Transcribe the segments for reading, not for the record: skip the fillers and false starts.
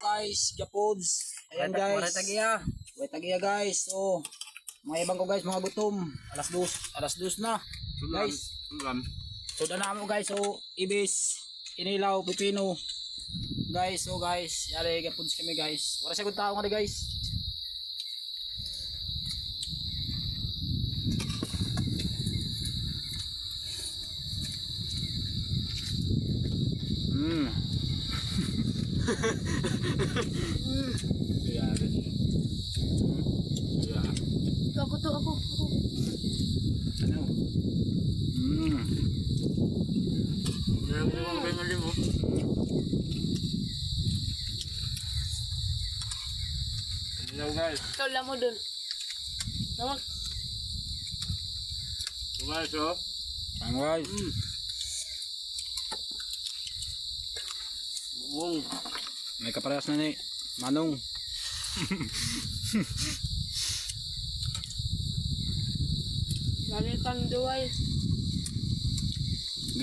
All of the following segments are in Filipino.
guys, gapods. Ayan guys. Wala tagiya. Wait tagiya guys. So, mga ibang ko guys, mga gutom. Alas 2 na. Guys. So na mo guys, so ibis, inilaw, pipino. Guys, so guys, yari gapods kami guys. Wala siya kung tao nga guys. Ako. Ano? Hello guys. Tala mo dun. Tawag. Guys, oh. Ang guys. May kaparehas na ni Manong. Galitan duway.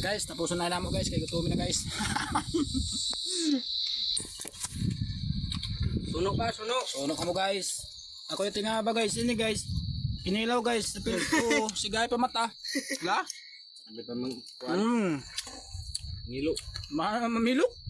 Guys, tapusin na mo guys, kay gutumin na guys. Suno ka, suno. Suno ka mo guys. Ako yung tingaba guys, ini guys. Inilaw guys, napil ko, sigay pa mata. La? Sabi pa mang Mm. ngilo. Mamilok.